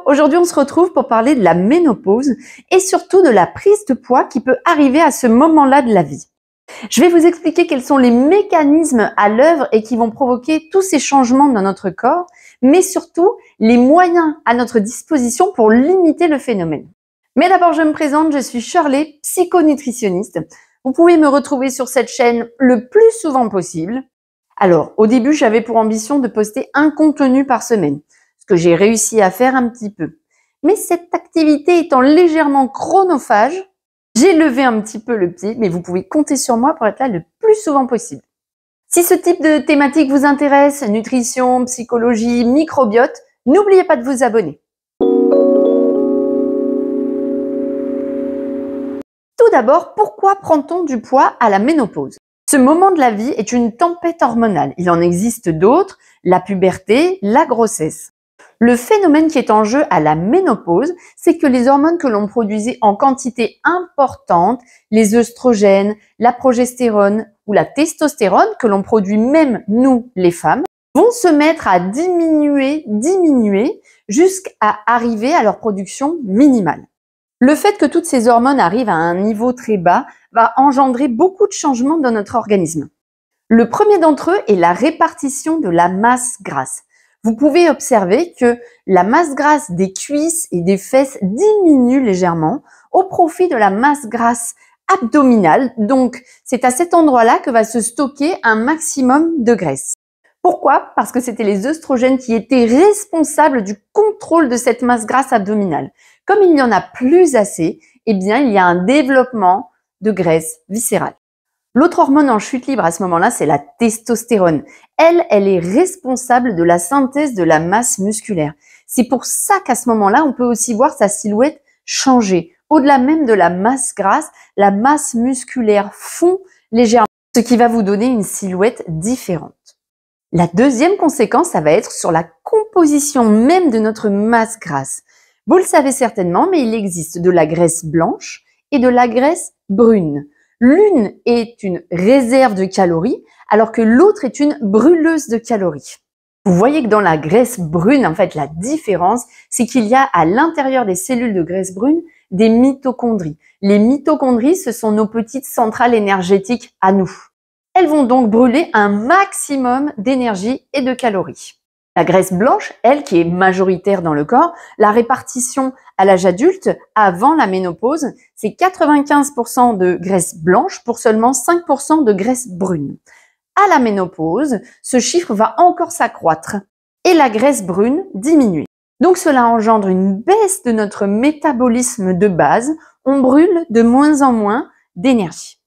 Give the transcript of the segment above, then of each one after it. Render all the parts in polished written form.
Aujourd'hui, on se retrouve pour parler de la ménopause et surtout de la prise de poids qui peut arriver à ce moment-là de la vie. Je vais vous expliquer quels sont les mécanismes à l'œuvre et qui vont provoquer tous ces changements dans notre corps, mais surtout les moyens à notre disposition pour limiter le phénomène. Mais d'abord, je me présente, je suis Shirley, psychonutritionniste. Vous pouvez me retrouver sur cette chaîne le plus souvent possible. Alors, au début, j'avais pour ambition de poster un contenu par semaine, ce que j'ai réussi à faire un petit peu. Mais cette activité étant légèrement chronophage, j'ai levé un petit peu le pied, mais vous pouvez compter sur moi pour être là le plus souvent possible. Si ce type de thématique vous intéresse, nutrition, psychologie, microbiote, n'oubliez pas de vous abonner. Tout d'abord, pourquoi prend-on du poids à la ménopause? Ce moment de la vie est une tempête hormonale. Il en existe d'autres, la puberté, la grossesse. Le phénomène qui est en jeu à la ménopause, c'est que les hormones que l'on produisait en quantité importante, les œstrogènes, la progestérone ou la testostérone, que l'on produit même nous, les femmes, vont se mettre à diminuer jusqu'à arriver à leur production minimale. Le fait que toutes ces hormones arrivent à un niveau très bas va engendrer beaucoup de changements dans notre organisme. Le premier d'entre eux est la répartition de la masse grasse. Vous pouvez observer que la masse grasse des cuisses et des fesses diminue légèrement au profit de la masse grasse abdominale. Donc, c'est à cet endroit-là que va se stocker un maximum de graisse. Pourquoi? Parce que c'était les œstrogènes qui étaient responsables du contrôle de cette masse grasse abdominale. Comme il n'y en a plus assez, eh bien, il y a un développement de graisse viscérale. L'autre hormone en chute libre à ce moment-là, c'est la testostérone. Elle est responsable de la synthèse de la masse musculaire. C'est pour ça qu'à ce moment-là, on peut aussi voir sa silhouette changer. Au-delà même de la masse grasse, la masse musculaire fond légèrement, ce qui va vous donner une silhouette différente. La deuxième conséquence, ça va être sur la composition même de notre masse grasse. Vous le savez certainement, mais il existe de la graisse blanche et de la graisse brune. L'une est une réserve de calories, alors que l'autre est une brûleuse de calories. Vous voyez que dans la graisse brune, en fait, la différence, c'est qu'il y a à l'intérieur des cellules de graisse brune des mitochondries. Les mitochondries, ce sont nos petites centrales énergétiques à nous. Elles vont donc brûler un maximum d'énergie et de calories. La graisse blanche, elle, qui est majoritaire dans le corps, la répartition à l'âge adulte, avant la ménopause, c'est 95% de graisse blanche pour seulement 5% de graisse brune. À la ménopause, ce chiffre va encore s'accroître et la graisse brune diminuer. Donc cela engendre une baisse de notre métabolisme de base. On brûle de moins en moins d'énergie.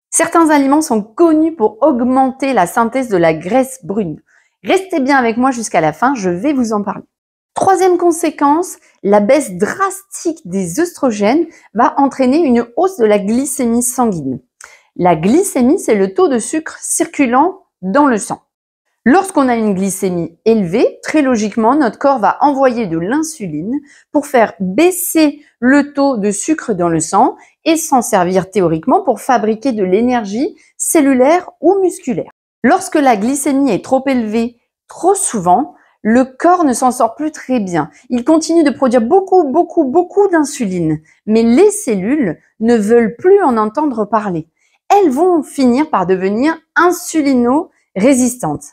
Certains aliments sont connus pour augmenter la synthèse de la graisse brune. Restez bien avec moi jusqu'à la fin, je vais vous en parler. Troisième conséquence, la baisse drastique des œstrogènes va entraîner une hausse de la glycémie sanguine. La glycémie, c'est le taux de sucre circulant dans le sang. Lorsqu'on a une glycémie élevée, très logiquement, notre corps va envoyer de l'insuline pour faire baisser le taux de sucre dans le sang et s'en servir théoriquement pour fabriquer de l'énergie cellulaire ou musculaire. Lorsque la glycémie est trop élevée, trop souvent, le corps ne s'en sort plus très bien. Il continue de produire beaucoup d'insuline, mais les cellules ne veulent plus en entendre parler. Elles vont finir par devenir insulino-résistantes.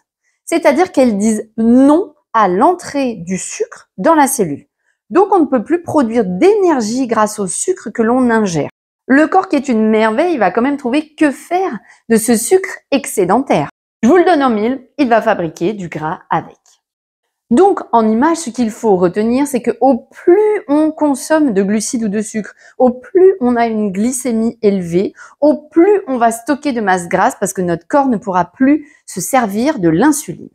C'est-à-dire qu'elles disent non à l'entrée du sucre dans la cellule. Donc on ne peut plus produire d'énergie grâce au sucre que l'on ingère. Le corps, qui est une merveille, va quand même trouver que faire de ce sucre excédentaire. Je vous le donne en mille, il va fabriquer du gras avec. Donc, en image, ce qu'il faut retenir, c'est que au plus on consomme de glucides ou de sucre, au plus on a une glycémie élevée, au plus on va stocker de masse grasse parce que notre corps ne pourra plus se servir de l'insuline.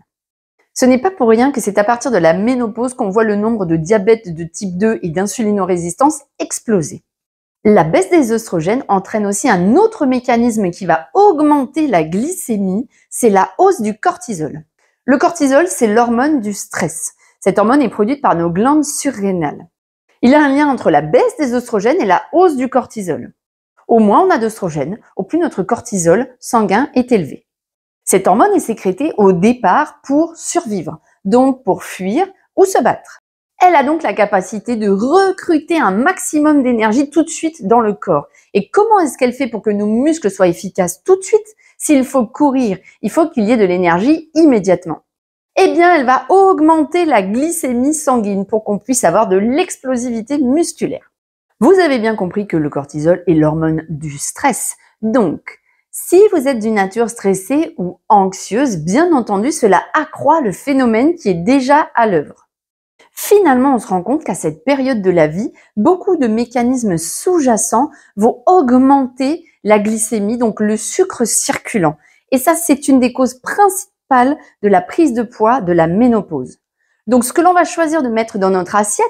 Ce n'est pas pour rien que c'est à partir de la ménopause qu'on voit le nombre de diabète de type 2 et d'insulinorésistance exploser. La baisse des œstrogènes entraîne aussi un autre mécanisme qui va augmenter la glycémie, c'est la hausse du cortisol. Le cortisol, c'est l'hormone du stress. Cette hormone est produite par nos glandes surrénales. Il y a un lien entre la baisse des œstrogènes et la hausse du cortisol. Au moins on a d'œstrogènes, au plus notre cortisol sanguin est élevé. Cette hormone est sécrétée au départ pour survivre, donc pour fuir ou se battre. Elle a donc la capacité de recruter un maximum d'énergie tout de suite dans le corps. Et comment est-ce qu'elle fait pour que nos muscles soient efficaces tout de suite? S'il faut courir, il faut qu'il y ait de l'énergie immédiatement. Eh bien, elle va augmenter la glycémie sanguine pour qu'on puisse avoir de l'explosivité musculaire. Vous avez bien compris que le cortisol est l'hormone du stress. Donc, si vous êtes d'une nature stressée ou anxieuse, bien entendu, cela accroît le phénomène qui est déjà à l'œuvre. Finalement, on se rend compte qu'à cette période de la vie, beaucoup de mécanismes sous-jacents vont augmenter la glycémie, donc le sucre circulant. Et ça, c'est une des causes principales de la prise de poids de la ménopause. Donc, ce que l'on va choisir de mettre dans notre assiette,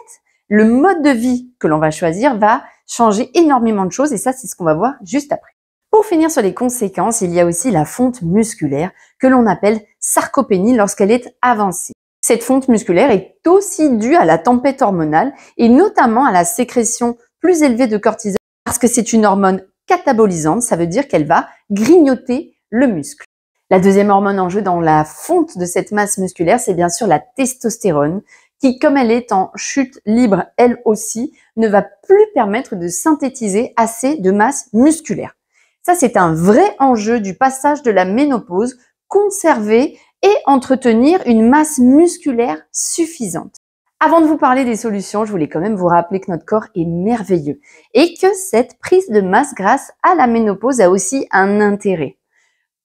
le mode de vie que l'on va choisir va changer énormément de choses et ça, c'est ce qu'on va voir juste après. Pour finir sur les conséquences, il y a aussi la fonte musculaire que l'on appelle sarcopénie lorsqu'elle est avancée. Cette fonte musculaire est aussi due à la tempête hormonale et notamment à la sécrétion plus élevée de cortisol parce que c'est une hormone catabolisante, ça veut dire qu'elle va grignoter le muscle. La deuxième hormone en jeu dans la fonte de cette masse musculaire, c'est bien sûr la testostérone qui, comme elle est en chute libre elle aussi, ne va plus permettre de synthétiser assez de masse musculaire. Ça, c'est un vrai enjeu du passage de la ménopause, conserver et entretenir une masse musculaire suffisante. Avant de vous parler des solutions, je voulais quand même vous rappeler que notre corps est merveilleux et que cette prise de masse grasse à la ménopause a aussi un intérêt.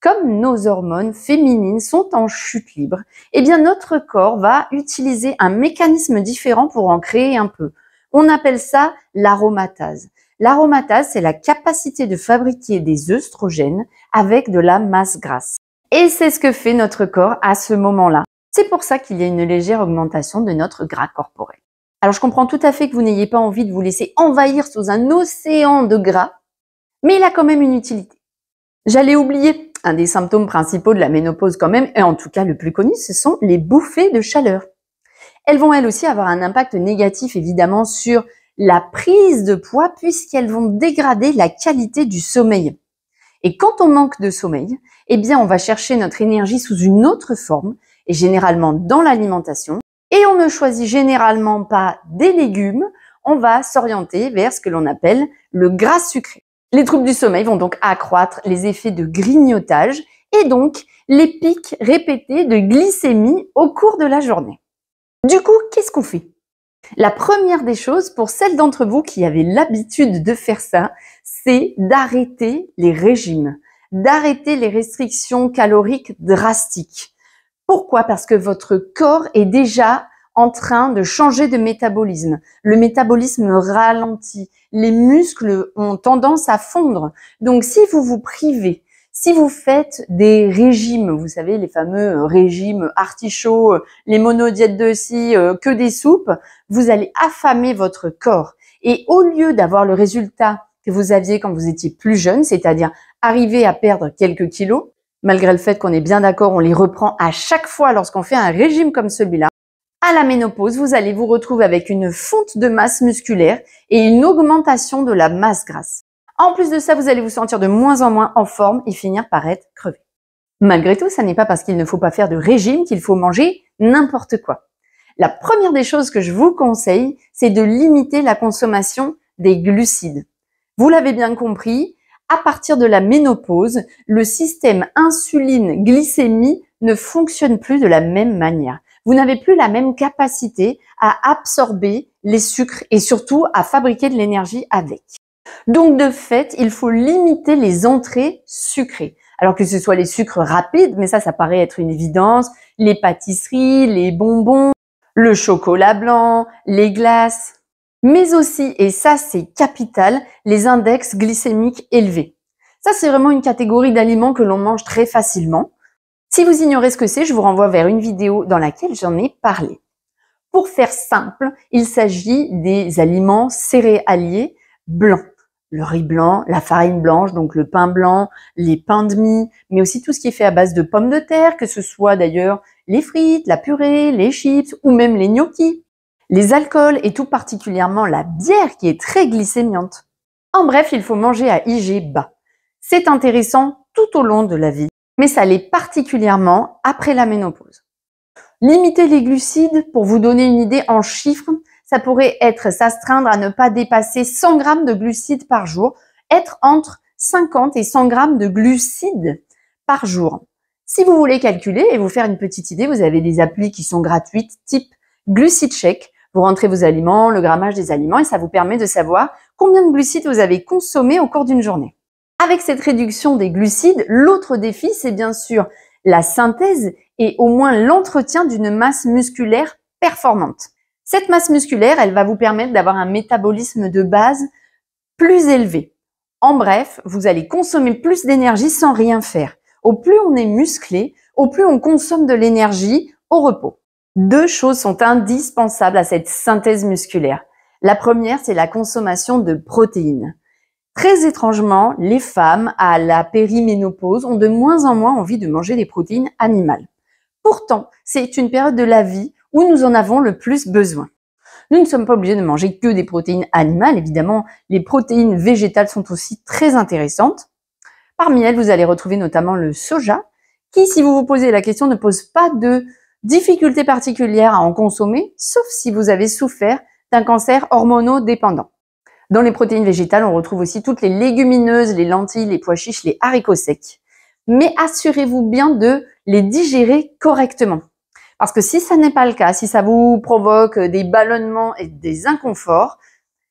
Comme nos hormones féminines sont en chute libre, eh bien notre corps va utiliser un mécanisme différent pour en créer un peu. On appelle ça l'aromatase. L'aromatase, c'est la capacité de fabriquer des œstrogènes avec de la masse grasse. Et c'est ce que fait notre corps à ce moment-là. C'est pour ça qu'il y a une légère augmentation de notre gras corporel. Alors je comprends tout à fait que vous n'ayez pas envie de vous laisser envahir sous un océan de gras, mais il a quand même une utilité. J'allais oublier, un des symptômes principaux de la ménopause quand même, et en tout cas le plus connu, ce sont les bouffées de chaleur. Elles vont elles aussi avoir un impact négatif évidemment sur la prise de poids puisqu'elles vont dégrader la qualité du sommeil. Et quand on manque de sommeil, eh bien on va chercher notre énergie sous une autre forme, et généralement dans l'alimentation, et on ne choisit généralement pas des légumes, on va s'orienter vers ce que l'on appelle le gras sucré. Les troubles du sommeil vont donc accroître les effets de grignotage et donc les pics répétés de glycémie au cours de la journée. Du coup, qu'est-ce qu'on fait? La première des choses, pour celles d'entre vous qui avaient l'habitude de faire ça, c'est d'arrêter les régimes, d'arrêter les restrictions caloriques drastiques. Pourquoi? Parce que votre corps est déjà en train de changer de métabolisme. Le métabolisme ralentit. Les muscles ont tendance à fondre. Donc, si vous vous privez, si vous faites des régimes, vous savez, les fameux régimes artichauts, les monodiètes de scie, que des soupes, vous allez affamer votre corps. Et au lieu d'avoir le résultat que vous aviez quand vous étiez plus jeune, c'est-à-dire arriver à perdre quelques kilos, malgré le fait qu'on est bien d'accord, on les reprend à chaque fois lorsqu'on fait un régime comme celui-là, à la ménopause, vous allez vous retrouver avec une fonte de masse musculaire et une augmentation de la masse grasse. En plus de ça, vous allez vous sentir de moins en moins en forme et finir par être crevé. Malgré tout, ça n'est pas parce qu'il ne faut pas faire de régime qu'il faut manger n'importe quoi. La première des choses que je vous conseille, c'est de limiter la consommation des glucides. Vous l'avez bien compris, à partir de la ménopause, le système insuline-glycémie ne fonctionne plus de la même manière. Vous n'avez plus la même capacité à absorber les sucres et surtout à fabriquer de l'énergie avec. Donc de fait, il faut limiter les entrées sucrées. Alors que ce soit les sucres rapides, mais ça paraît être une évidence, les pâtisseries, les bonbons, le chocolat blanc, les glaces, mais aussi, et ça c'est capital, les index glycémiques élevés. Ça c'est vraiment une catégorie d'aliments que l'on mange très facilement. Si vous ignorez ce que c'est, je vous renvoie vers une vidéo dans laquelle j'en ai parlé. Pour faire simple, il s'agit des aliments céréaliers blancs. Le riz blanc, la farine blanche, donc le pain blanc, les pains de mie, mais aussi tout ce qui est fait à base de pommes de terre, que ce soit d'ailleurs les frites, la purée, les chips ou même les gnocchis. Les alcools et tout particulièrement la bière qui est très glycémiante. En bref, il faut manger à IG bas. C'est intéressant tout au long de la vie, mais ça l'est particulièrement après la ménopause. Limiter les glucides, pour vous donner une idée en chiffres, ça pourrait être s'astreindre à ne pas dépasser 100 grammes de glucides par jour, être entre 50 et 100 grammes de glucides par jour. Si vous voulez calculer et vous faire une petite idée, vous avez des applis qui sont gratuites, type Glucide Check. Vous rentrez vos aliments, le grammage des aliments et ça vous permet de savoir combien de glucides vous avez consommé au cours d'une journée. Avec cette réduction des glucides, l'autre défi, c'est bien sûr la synthèse et au moins l'entretien d'une masse musculaire performante. Cette masse musculaire, elle va vous permettre d'avoir un métabolisme de base plus élevé. En bref, vous allez consommer plus d'énergie sans rien faire. Au plus on est musclé, au plus on consomme de l'énergie au repos. Deux choses sont indispensables à cette synthèse musculaire. La première, c'est la consommation de protéines. Très étrangement, les femmes à la périménopause ont de moins en moins envie de manger des protéines animales. Pourtant, c'est une période de la vie où nous en avons le plus besoin. Nous ne sommes pas obligés de manger que des protéines animales. Évidemment, les protéines végétales sont aussi très intéressantes. Parmi elles, vous allez retrouver notamment le soja, qui, si vous vous posez la question, ne pose pas de difficultés particulières à en consommer, sauf si vous avez souffert d'un cancer hormonodépendant. Dans les protéines végétales, on retrouve aussi toutes les légumineuses, les lentilles, les pois chiches, les haricots secs. Mais assurez-vous bien de les digérer correctement. Parce que si ça n'est pas le cas, si ça vous provoque des ballonnements et des inconforts,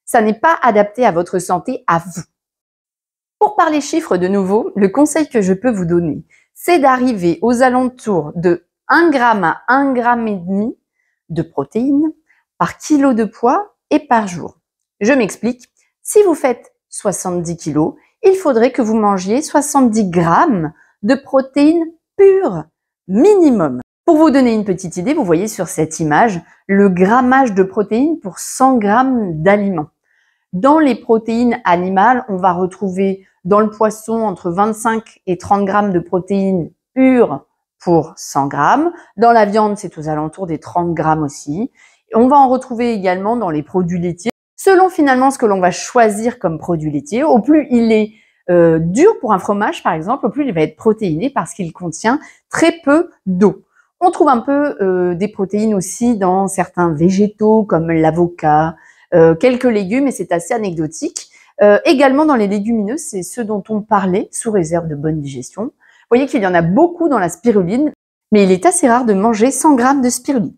ça n'est pas adapté à votre santé, à vous. Pour parler chiffres de nouveau, le conseil que je peux vous donner, c'est d'arriver aux alentours de 1 gramme à 1,5 gramme de protéines par kilo de poids et par jour. Je m'explique. Si vous faites 70 kilos, il faudrait que vous mangiez 70 grammes de protéines pures, minimum. Pour vous donner une petite idée, vous voyez sur cette image le grammage de protéines pour 100 grammes d'aliments. Dans les protéines animales, on va retrouver dans le poisson entre 25 et 30 grammes de protéines pures pour 100 grammes. Dans la viande, c'est aux alentours des 30 grammes aussi. On va en retrouver également dans les produits laitiers. Selon finalement ce que l'on va choisir comme produit laitier, au plus il est dur pour un fromage par exemple, au plus il va être protéiné parce qu'il contient très peu d'eau. On trouve un peu des protéines aussi dans certains végétaux comme l'avocat, quelques légumes et c'est assez anecdotique. Également dans les légumineuses, c'est ceux dont on parlait sous réserve de bonne digestion. Vous voyez qu'il y en a beaucoup dans la spiruline, mais il est assez rare de manger 100 grammes de spiruline.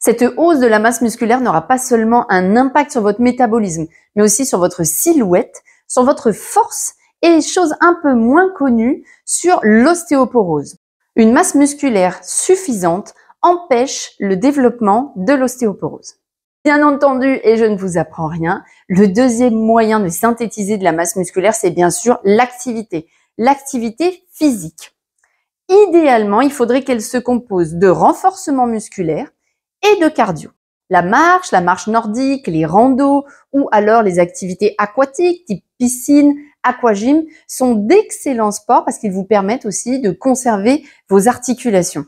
Cette hausse de la masse musculaire n'aura pas seulement un impact sur votre métabolisme, mais aussi sur votre silhouette, sur votre force et chose un peu moins connue, sur l'ostéoporose. Une masse musculaire suffisante empêche le développement de l'ostéoporose. Bien entendu, et je ne vous apprends rien, le deuxième moyen de synthétiser de la masse musculaire, c'est bien sûr l'activité physique. Idéalement, il faudrait qu'elle se compose de renforcement musculaire et de cardio. La marche nordique, les randos ou alors les activités aquatiques type piscine, aquagym sont d'excellents sports parce qu'ils vous permettent aussi de conserver vos articulations.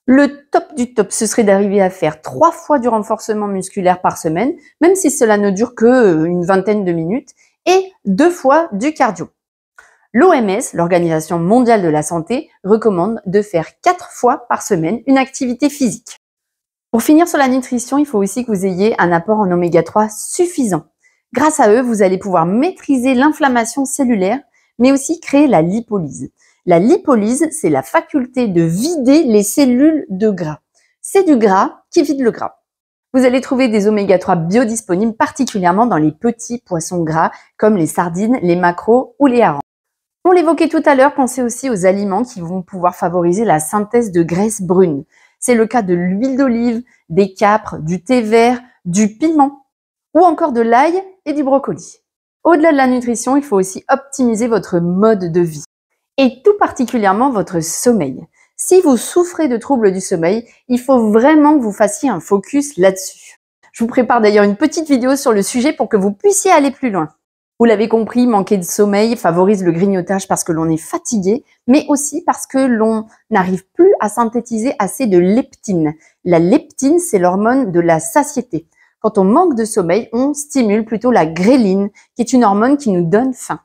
Le top du top, ce serait d'arriver à faire 3 fois du renforcement musculaire par semaine, même si cela ne dure que une vingtaine de minutes, et 2 fois du cardio. L'OMS, l'Organisation mondiale de la santé, recommande de faire 4 fois par semaine une activité physique. Pour finir sur la nutrition, il faut aussi que vous ayez un apport en oméga 3 suffisant. Grâce à eux, vous allez pouvoir maîtriser l'inflammation cellulaire, mais aussi créer la lipolyse. La lipolyse, c'est la faculté de vider les cellules de gras. C'est du gras qui vide le gras. Vous allez trouver des oméga 3 biodisponibles, particulièrement dans les petits poissons gras, comme les sardines, les maquereaux ou les harengs. On l'évoquait tout à l'heure, pensez aussi aux aliments qui vont pouvoir favoriser la synthèse de graisses brunes. C'est le cas de l'huile d'olive, des capres, du thé vert, du piment ou encore de l'ail et du brocoli. Au-delà de la nutrition, il faut aussi optimiser votre mode de vie et tout particulièrement votre sommeil. Si vous souffrez de troubles du sommeil, il faut vraiment que vous fassiez un focus là-dessus. Je vous prépare d'ailleurs une petite vidéo sur le sujet pour que vous puissiez aller plus loin. Vous l'avez compris, manquer de sommeil favorise le grignotage parce que l'on est fatigué, mais aussi parce que l'on n'arrive plus à synthétiser assez de leptine. La leptine, c'est l'hormone de la satiété. Quand on manque de sommeil, on stimule plutôt la gréline, qui est une hormone qui nous donne faim.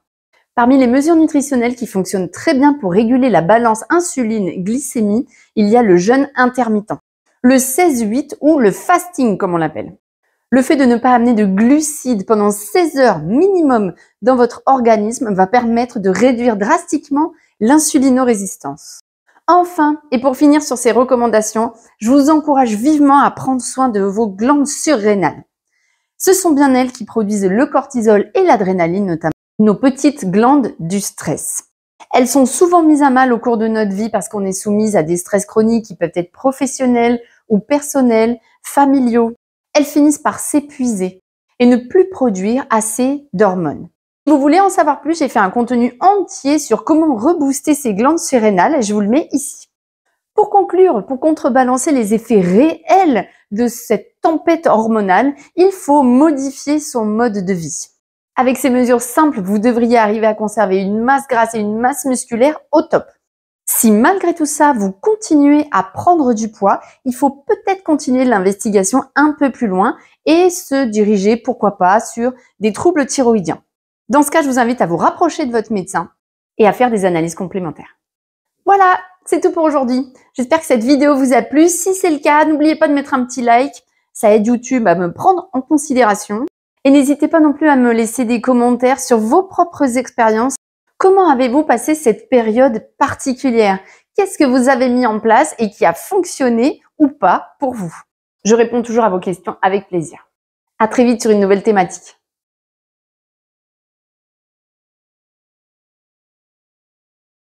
Parmi les mesures nutritionnelles qui fonctionnent très bien pour réguler la balance insuline-glycémie, il y a le jeûne intermittent. le 16-8 ou le fasting comme on l'appelle. Le fait de ne pas amener de glucides pendant 16 heures minimum dans votre organisme va permettre de réduire drastiquement l'insulinorésistance. Enfin, et pour finir sur ces recommandations, je vous encourage vivement à prendre soin de vos glandes surrénales. Ce sont bien elles qui produisent le cortisol et l'adrénaline, notamment nos petites glandes du stress. Elles sont souvent mises à mal au cours de notre vie parce qu'on est soumise à des stress chroniques qui peuvent être professionnels ou personnels, familiaux. Elles finissent par s'épuiser et ne plus produire assez d'hormones. Si vous voulez en savoir plus, j'ai fait un contenu entier sur comment rebooster ces glandes surrénales et je vous le mets ici. Pour conclure, pour contrebalancer les effets réels de cette tempête hormonale, il faut modifier son mode de vie. Avec ces mesures simples, vous devriez arriver à conserver une masse grasse et une masse musculaire au top. Si malgré tout ça, vous continuez à prendre du poids, il faut peut-être continuer l'investigation un peu plus loin et se diriger, pourquoi pas, sur des troubles thyroïdiens. Dans ce cas, je vous invite à vous rapprocher de votre médecin et à faire des analyses complémentaires. Voilà, c'est tout pour aujourd'hui. J'espère que cette vidéo vous a plu. Si c'est le cas, n'oubliez pas de mettre un petit like. Ça aide YouTube à me prendre en considération. Et n'hésitez pas non plus à me laisser des commentaires sur vos propres expériences. Comment avez-vous passé cette période particulière? Qu'est-ce que vous avez mis en place et qui a fonctionné ou pas pour vous? Je réponds toujours à vos questions avec plaisir. À très vite sur une nouvelle thématique.